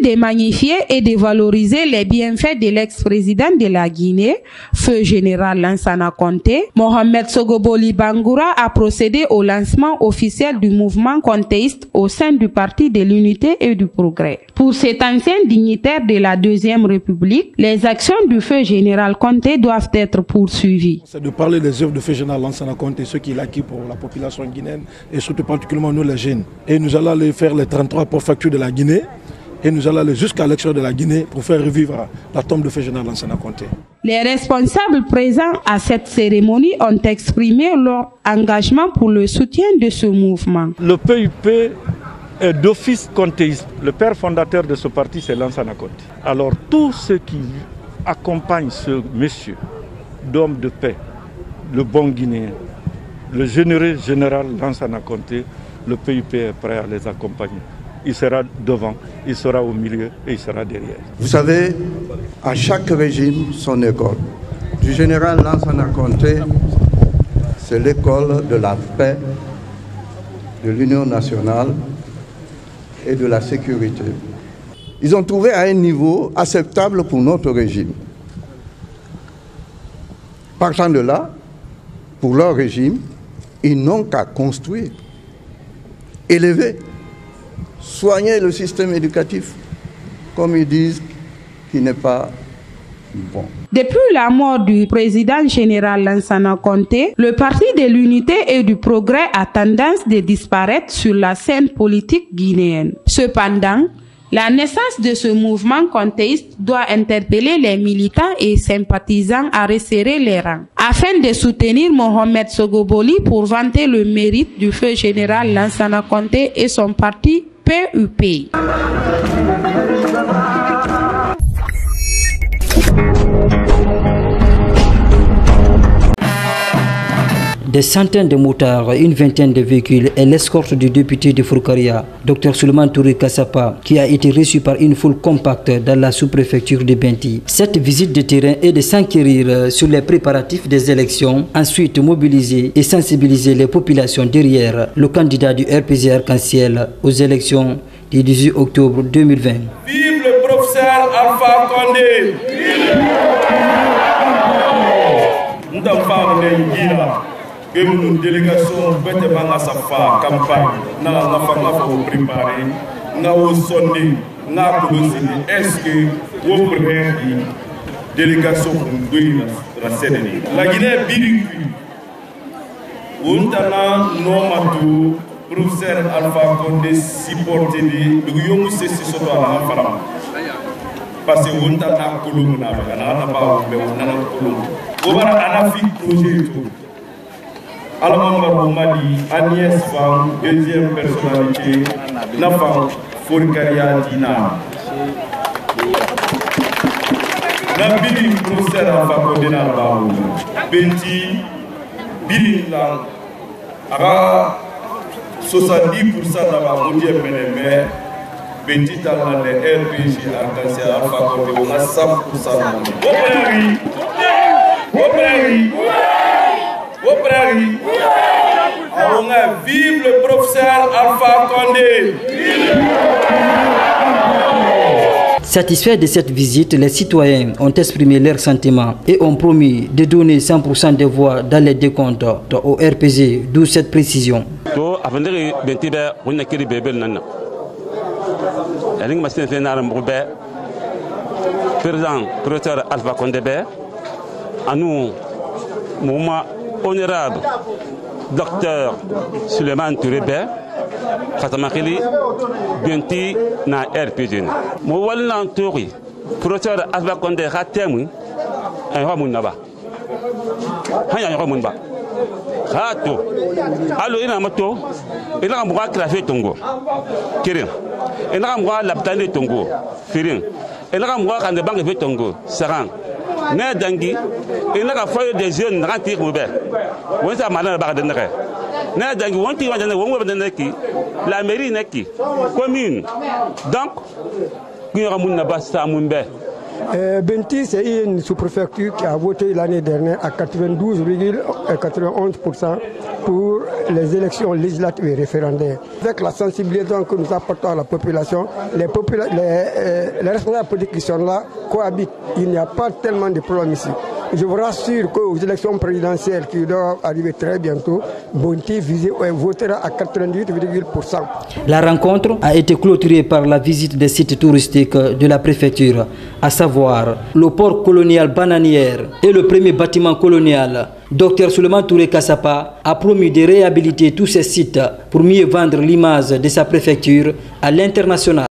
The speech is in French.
de magnifier et de valoriser les bienfaits de l'ex-président de la Guinée, feu général Lansana Conté, Mohamed Sogoboli Bangoura a procédé au lancement officiel du mouvement contéiste au sein du Parti de l'Unité et du Progrès. Pour cet ancien dignitaire de la Deuxième République, les actions du feu général Conté doivent être poursuivies. C'est de parler des œuvres de feu général Lansana Conté, ce qu'il a acquis pour la population guinéenne et surtout particulièrement nous les jeunes. Et nous allons aller faire les 33 préfectures de la Guinée et nous allons aller jusqu'à l'extérieur de la Guinée pour faire revivre la tombe de feu général Lansana Conté. Les responsables présents à cette cérémonie ont exprimé leur engagement pour le soutien de ce mouvement. Le PUP est d'office contéiste. Le père fondateur de ce parti, c'est Lansana Conté. Alors tous ceux qui accompagnent ce monsieur d'homme de paix, le bon Guinéen, le généreux général Lansana Conté, le PUP est prêt à les accompagner. Il sera devant, il sera au milieu et il sera derrière. Vous savez, à chaque régime, son école. Du général Lansana Conté, c'est l'école de la paix, de l'union nationale et de la sécurité. Ils ont trouvé à un niveau acceptable pour notre régime. Partant de là, pour leur régime, ils n'ont qu'à construire, élever, soigner le système éducatif, comme ils disent, qui n'est pas bon. Depuis la mort du président général Lansana Conté, le Parti de l'Unité et du Progrès a tendance de disparaître sur la scène politique guinéenne. Cependant, la naissance de ce mouvement contéiste doit interpeller les militants et sympathisants à resserrer les rangs, afin de soutenir Mohamed Sogoboli pour vanter le mérite du feu général Lansana Conté et son parti PUP. Des centaines de motards, une vingtaine de véhicules et l'escorte du député de Fourkaria, Dr Souleymane Touré Kassapa, qui a été reçu par une foule compacte dans la sous-préfecture de Benti. Cette visite de terrain est de s'enquérir sur les préparatifs des élections, ensuite mobiliser et sensibiliser les populations derrière le candidat du RPG Arc-en-Ciel aux élections du 18 octobre 2020. Vive le professeur Alpha Condé! Une délégation bête banga safa campagne na la fanga pour préparer na au sonné na kolosini est-ce que vous préparez délégation pour la Sénégal la Guinée biriku ontana nomatu professeur Alpha Condé supporté de yomu ceci soto ala fara parce que ontana kolomuna na ba be na kolom obara anafi projet tout Alamamba Mali, Agnès Fang, deuxième personnalité, Nafang, Fourkaria Dina. Nabili professeur Alpha Condé Baou, Benti, Bilinlang, Ara 70% d'Aba Moudier Menemé, Benti Talman de RPG, Arc-en-Ciel Alpha Condé, on a 100%. Vive le professeur Alpha Condé! Satisfaits de cette visite, les citoyens ont exprimé leurs sentiments et ont promis de donner 100% des voix dans les décomptes au RPG, d'où cette précision. Président professeur Alpha Condé, à nous, mouvement honorable docteur Souleymane Touré Khatamakili Benti na RPG. Mo wallan tori professeur Alpha Condé khatemu ay hamun naba. Hanya hamun ba. Hato. Allo ina mato ina mo krafe tongo. Kirin. Ina mo laptane tongo. Firin. Ina mo kan de banque tongo. Saran. Ne dangi ina ka foyer des jeunes rantir mo be. Won sa malana ba de nere. Ne dangi won ti wajane won wo de neki. La mairie neki commune. Donc qui aura mun na ba sa mun be. Benti, c'est une sous-préfecture qui a voté l'année dernière à 92,91% pour les élections législatives et référendaires. Avec la sensibilisation que nous apportons à la population, les responsables politiques qui sont là cohabitent. Il n'y a pas tellement de problèmes ici. Je vous rassure qu'aux élections présidentielles qui doivent arriver très bientôt, Bonti votera à 98,%. La rencontre a été clôturée par la visite des sites touristiques de la préfecture, à savoir le port colonial bananière et le premier bâtiment colonial. Dr Souleymane Touré Kassapa a promis de réhabiliter tous ces sites pour mieux vendre l'image de sa préfecture à l'international.